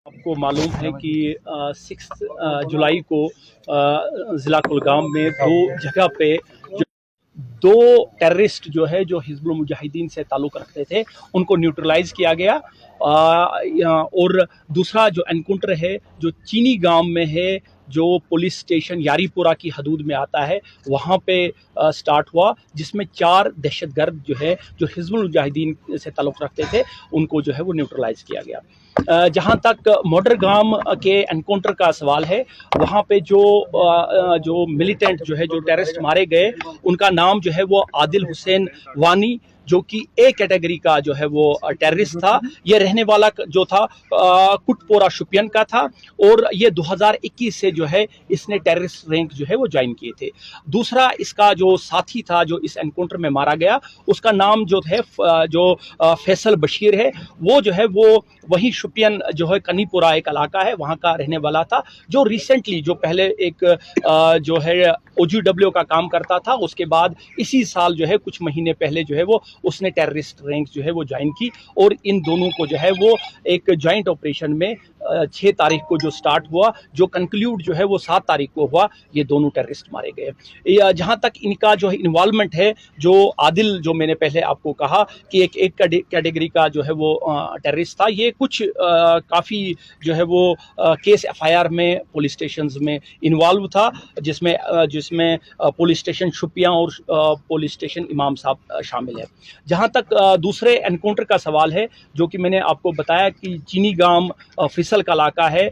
आपको मालूम है कि 6 जुलाई को ज़िला कुलगाम में दो जगह पे दो टेररिस्ट जो है जो हिजबुल मुजाहिदीन से ताल्लुक़ रखते थे उनको न्यूट्रलाइज किया गया। और दूसरा जो एनकाउंटर है जो चीनी गांव में है, जो पुलिस स्टेशन यारीपुरा की हदूद में आता है, वहाँ पे स्टार्ट हुआ, जिसमें 4 दहशतगर्द जो है जो हिजबुल मुजाहिदीन से ताल्लुक़ रखते थे उनको जो है वो न्यूट्रलाइज किया गया। जहाँ तक मोडरगाम के एनकाउंटर का सवाल है, वहाँ पे जो मिलिटेंट जो है जो टेररिस्ट मारे गए उनका नाम जो है वो आदिल हुसैन वानी, जो कि ए कैटेगरी का जो है वो टेररिस्ट था। ये रहने वाला जो था कुटपोरा शुपियन का था और ये 2021 से जो है इसने टेररिस्ट रैंक जो है वो ज्वाइन किए थे। दूसरा इसका जो साथी था जो इस एनकाउंटर में मारा गया, उसका नाम जो है जो फैसल बशीर है, वो जो है वो वही शुपियन जो है कनीपुरा एक इलाका है वहाँ का रहने वाला था, जो रिसेंटली जो पहले एक जो है OGW का काम करता था, उसके बाद इसी साल जो है कुछ महीने पहले जो है वो उसने टेररिस्ट रैंक जो है वो ज्वाइन की। और इन दोनों को जो है वो एक जॉइंट ऑपरेशन में 6 तारीख को जो स्टार्ट हुआ, जो कंक्लूड जो है वो 7 तारीख को हुआ, ये दोनों टेररिस्ट मारे गए। जहाँ तक इनका जो इन्वॉल्वमेंट है, जो आदिल जो मैंने पहले आपको कहा कि एक कैटेगरी का जो है वो टेररिस्ट था, ये कुछ काफ़ी जो है वो केस FIR में पुलिस स्टेशन में इन्वॉल्व था, जिसमें पुलिस स्टेशन शुपियाँ और पुलिस स्टेशन इमाम साहब शामिल है। जहाँ तक दूसरे एनकाउंटर का सवाल है, जो कि मैंने आपको बताया कि चीनी गांव फिसल का इलाका है,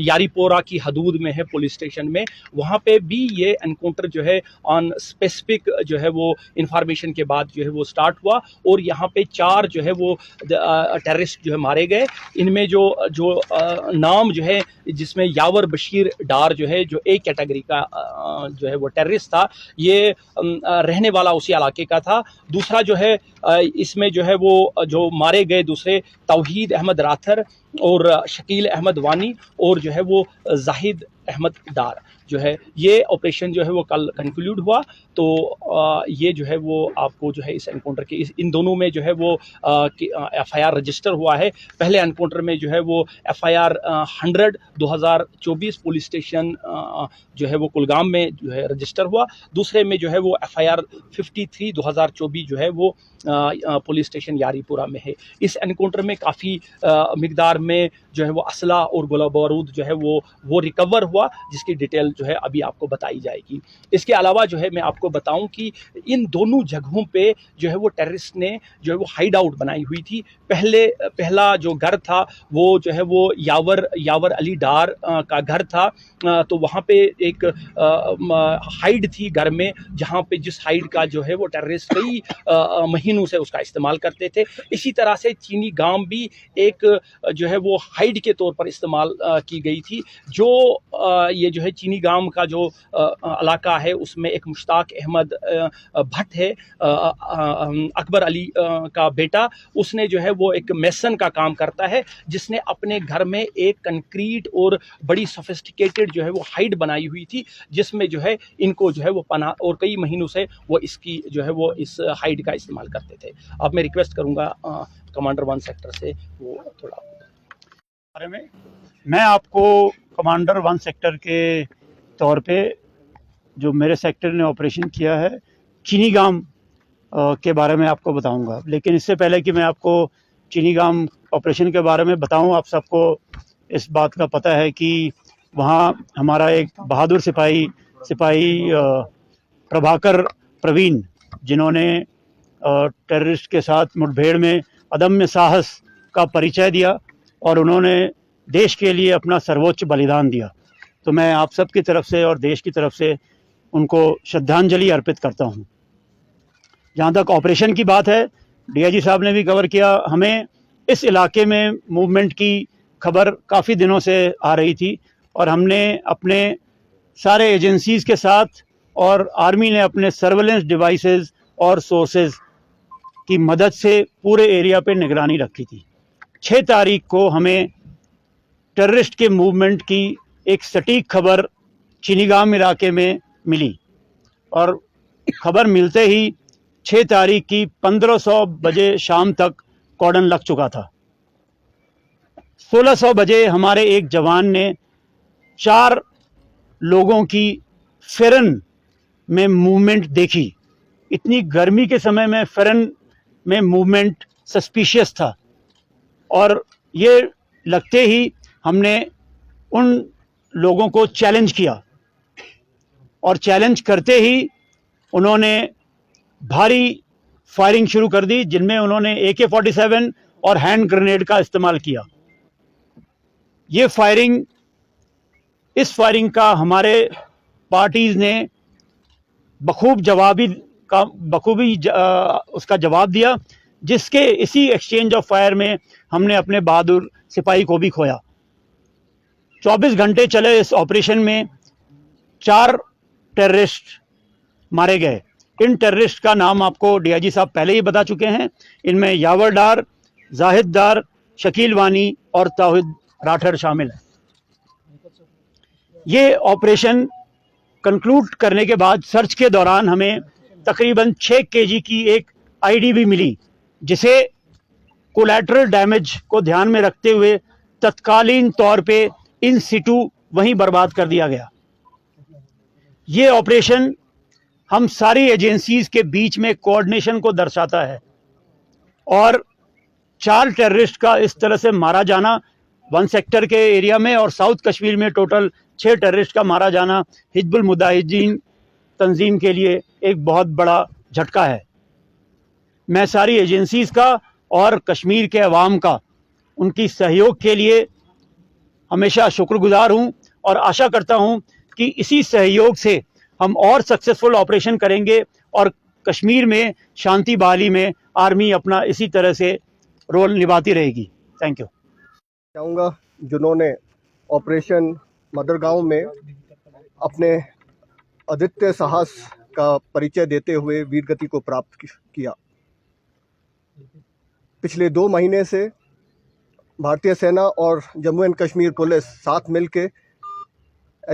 यारीपोरा की हदूद में है पुलिस स्टेशन में, वहाँ पे भी ये एनकाउंटर जो है ऑन स्पेसिफिक जो है वो इंफॉर्मेशन के बाद जो है वो स्टार्ट हुआ और यहाँ पे 4 जो है वो टेररिस्ट जो है मारे गए। इनमें जो नाम जो है, जिसमें यावर बशीर डार जो है जो एक कैटेगरी का जो है वो टेररिस्ट था, ये रहने वाला उसी इलाके का था। दूसरा जो है इसमें जो है वो जो मारे गए दूसरे तौहीद अहमद राथर और शकील अहमद वानी और जो है वो जाहिद अहमद डार जो है, ये ऑपरेशन जो है वो कल कंक्लूड हुआ। तो ये जो है वो आपको जो है इस एनकाउंटर के इन दोनों में जो है वो FIR रजिस्टर हुआ है। पहले एनकाउंटर में जो है वो FIR 100 2024 पुलिस स्टेशन जो है वो कुलगाम में जो है रजिस्टर हुआ। दूसरे में जो है वो FIR 53 2024 जो है वो पुलिस स्टेशन यारीपुरा में है। इस एनकाउंटर में काफ़ी मिकदार में जो है वो असला और गोला बारूद जो है वो रिकवर हुआ, जिसकी डिटेल जो है अभी आपको बताई जाएगी। इसके अलावा जो है मैं आपको बताऊं कि इन दोनों जगहों पे जो है वो टेररिस्ट ने जो है वो हाइड आउट बनाई हुई थी। पहला जो घर था वो जो है वो यावर अली डार का घर था। तो वहाँ पे एक हाइड थी घर में, जहाँ पे जिस हाइड का जो है वो टेररिस्ट कई महीनों से उसका इस्तेमाल करते थे। इसी तरह से चीनी गांव भी एक जो है वो हाइड के तौर पर इस्तेमाल की गई थी। जो ये जो है चीनी गांव का जो इलाका है, उसमें एक मुश्ताक अहमद भट्ट है, अकबर अली का बेटा, उसने जो है वो एक मेसन का काम करता है, जिसने अपने घर में एक कंक्रीट और बड़ी सोफिस्टिकेटेड जो है वो हाइड बनाई हुई थी, जिसमें जो है इनको जो है वो पनाह और कई महीनों से वो इसकी जो है वो इस हाइड का इस्तेमाल करते थे। अब मैं रिक्वेस्ट करूंगा कमांडर 1 सेक्टर से वो थोड़ा बारे में। मैं आपको कमांडर 1 सेक्टर के तौर पे जो मेरे सेक्टर ने ऑपरेशन किया है चीनी गांव के बारे में आपको बताऊंगा। लेकिन इससे पहले कि मैं आपको चीनी गांव ऑपरेशन के बारे में बताऊं, आप सबको इस बात का पता है कि वहाँ हमारा एक बहादुर सिपाही प्रभाकर प्रवीण, जिन्होंने टेररिस्ट के साथ मुठभेड़ में अदम्य साहस का परिचय दिया और उन्होंने देश के लिए अपना सर्वोच्च बलिदान दिया। तो मैं आप सब की तरफ से और देश की तरफ से उनको श्रद्धांजलि अर्पित करता हूं। जहां तक ऑपरेशन की बात है, DIG साहब ने भी कवर किया। हमें इस इलाके में मूवमेंट की खबर काफ़ी दिनों से आ रही थी और हमने अपने सारे एजेंसीज़ के साथ और आर्मी ने अपने सर्वेलेंस डिवाइसेस और सोर्सेज की मदद से पूरे एरिया पे निगरानी रखी थी। 6 तारीख को हमें टेररिस्ट के मूवमेंट की एक सटीक खबर चीनीगाम इलाके में मिली और खबर मिलते ही 6 तारीख की 1500 बजे शाम तक कॉर्डन लग चुका था। 1600 बजे हमारे एक जवान ने 4 लोगों की फेरन में मूवमेंट देखी। इतनी गर्मी के समय में फेरन में मूवमेंट सस्पिशियस था और ये लगते ही हमने उन लोगों को चैलेंज किया और चैलेंज करते ही उन्होंने भारी फायरिंग शुरू कर दी, जिनमें उन्होंने AK-47 और हैंड ग्रेनेड का इस्तेमाल किया। इस फायरिंग का हमारे पार्टीज ने बखूबी उसका जवाब दिया, जिसके इसी एक्सचेंज ऑफ फायर में हमने अपने बहादुर सिपाही को भी खोया। 24 घंटे चले इस ऑपरेशन में 4 टेररिस्ट मारे गए। इन टेररिस्ट का नाम आपको डीआईजी साहब पहले ही बता चुके हैं। इनमें यावर डार, जाहिद डार, शकील वानी और तौहीद राठर शामिल है। ये ऑपरेशन कंक्लूड करने के बाद सर्च के दौरान हमें तकरीबन 6 केजी की एक आईडी भी मिली, जिसे कोलैटरल डैमेज को ध्यान में रखते हुए तत्कालीन तौर पे इन सिटू वहीं बर्बाद कर दिया गया। ये ऑपरेशन हम सारी एजेंसीज के बीच में कोऑर्डिनेशन को दर्शाता है और 4 टेररिस्ट का इस तरह से मारा जाना 1 सेक्टर के एरिया में और साउथ कश्मीर में टोटल 6 टेररिस्ट का मारा जाना हिजबुल मुजाहिदीन तंजीम के लिए एक बहुत बड़ा झटका है। मैं सारी एजेंसीज का और कश्मीर के अवाम का उनकी सहयोग के लिए हमेशा शुक्रगुजार हूं और आशा करता हूं कि इसी सहयोग से हम और सक्सेसफुल ऑपरेशन करेंगे और कश्मीर में शांति बहाली में आर्मी अपना इसी तरह से रोल निभाती रहेगी। Thank you. चाहूँगा जिन्होंने ऑपरेशन मदरगांव में अपने अद्वितीय साहस का परिचय देते हुए वीरगति को प्राप्त किया। पिछले 2 महीने से भारतीय सेना और जम्मू एंड कश्मीर पुलिस साथ मिलकर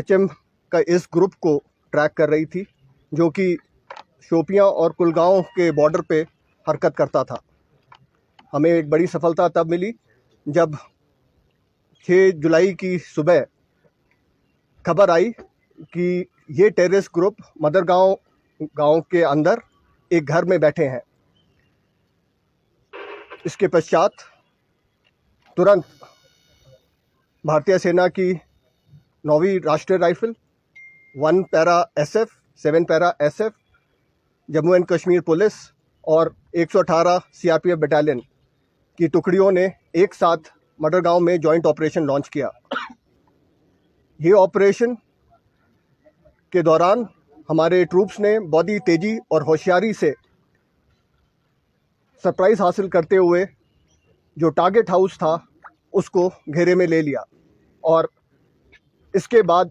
HM का इस ग्रुप को ट्रैक कर रही थी, जो कि शोपियां और कुलगांव के बॉर्डर पे हरकत करता था। हमें एक बड़ी सफलता तब मिली जब 6 जुलाई की सुबह खबर आई कि ये टेररिस्ट ग्रुप मदरगांव गांव के अंदर एक घर में बैठे हैं। इसके पश्चात तुरंत भारतीय सेना की 9वीं राष्ट्रीय rifle, 1 para SF, 7 para SF, Jammu and Kashmir police और 118 CRPF बटालियन की टुकड़ियों ने एक साथ मडरगांव में जॉइंट ऑपरेशन लॉन्च किया। ये ऑपरेशन के दौरान हमारे ट्रूप्स ने बहुत ही तेज़ी और होशियारी से सरप्राइज हासिल करते हुए जो टारगेट हाउस था उसको घेरे में ले लिया और इसके बाद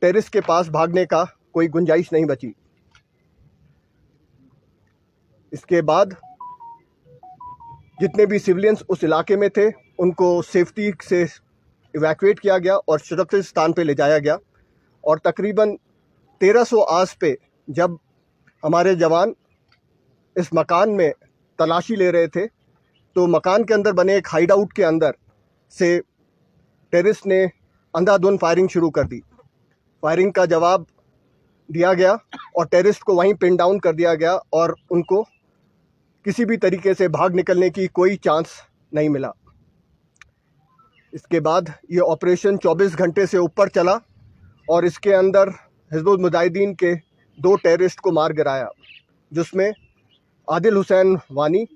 टेररिस्ट के पास भागने का कोई गुंजाइश नहीं बची। इसके बाद जितने भी सिविलियंस उस इलाके में थे उनको सेफ्टी से इवैक्यूएट किया गया और सुरक्षित स्थान पे ले जाया गया और तकरीबन 1300 आस पे जब हमारे जवान इस मकान में तलाशी ले रहे थे तो मकान के अंदर बने एक हाइड आउट के अंदर से टेररिस्ट ने अंधाधुंध फायरिंग शुरू कर दी। फायरिंग का जवाब दिया गया और टेररिस्ट को वहीं पिन डाउन कर दिया गया और उनको किसी भी तरीके से भाग निकलने की कोई चांस नहीं मिला। इसके बाद ये ऑपरेशन 24 घंटे से ऊपर चला और इसके अंदर हिजबुल मुजाहिदीन के 2 टेररिस्ट को मार गिराया, जिसमें आदिल हुसैन वानी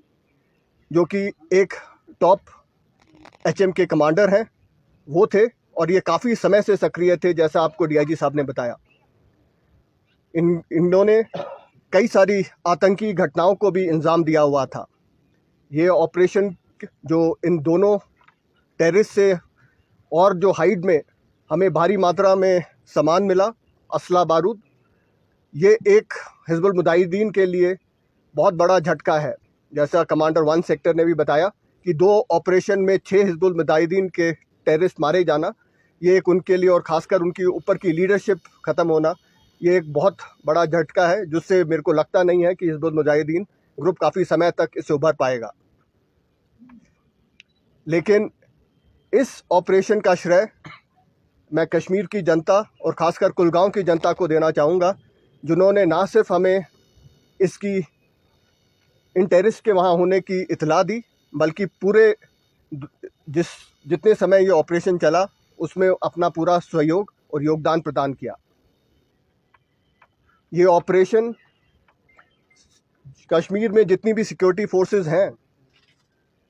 जो कि एक टॉप HM के कमांडर हैं वो थे और ये काफ़ी समय से सक्रिय थे, जैसा आपको DIG साहब ने बताया। इन्होंने कई सारी आतंकी घटनाओं को भी अंजाम दिया हुआ था। ये ऑपरेशन जो इन दोनों टेररिस्ट से और जो हाइड में हमें भारी मात्रा में सामान मिला, असला बारूद, ये एक हिजबुल मुजाहिदीन के लिए बहुत बड़ा झटका है। जैसा कमांडर 1 सेक्टर ने भी बताया कि 2 ऑपरेशन में 6 हिजबुल मुजाहिदीन के टेररिस्ट मारे जाना, ये एक उनके लिए और ख़ासकर उनकी ऊपर की लीडरशिप ख़त्म होना, ये एक बहुत बड़ा झटका है, जिससे मेरे को लगता नहीं है कि हिजबुल मुजाहिदीन ग्रुप काफ़ी समय तक इससे उभर पाएगा। लेकिन इस ऑपरेशन का श्रेय मैं कश्मीर की जनता और ख़ासकर कुलगांव की जनता को देना चाहूँगा, जिन्होंने ना सिर्फ हमें इसकी इन टेररिस्ट के वहाँ होने की इतला दी, बल्कि पूरे जितने समय ये ऑपरेशन चला उसमें अपना पूरा सहयोग और योगदान प्रदान किया। ये ऑपरेशन कश्मीर में जितनी भी सिक्योरिटी फोर्सेस हैं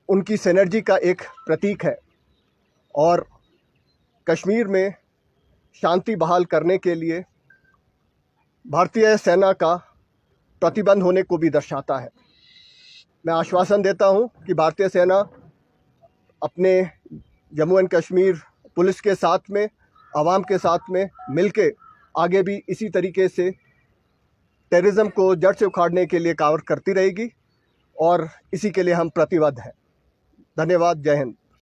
उनकी सिनर्जी का एक प्रतीक है और कश्मीर में शांति बहाल करने के लिए भारतीय सेना का प्रतिबंध होने को भी दर्शाता है। मैं आश्वासन देता हूं कि भारतीय सेना अपने जम्मू एंड कश्मीर पुलिस के साथ में, आवाम के साथ में मिलके आगे भी इसी तरीके से टेररिज्म को जड़ से उखाड़ने के लिए कार्य करती रहेगी और इसी के लिए हम प्रतिबद्ध हैं। धन्यवाद। जय हिंद।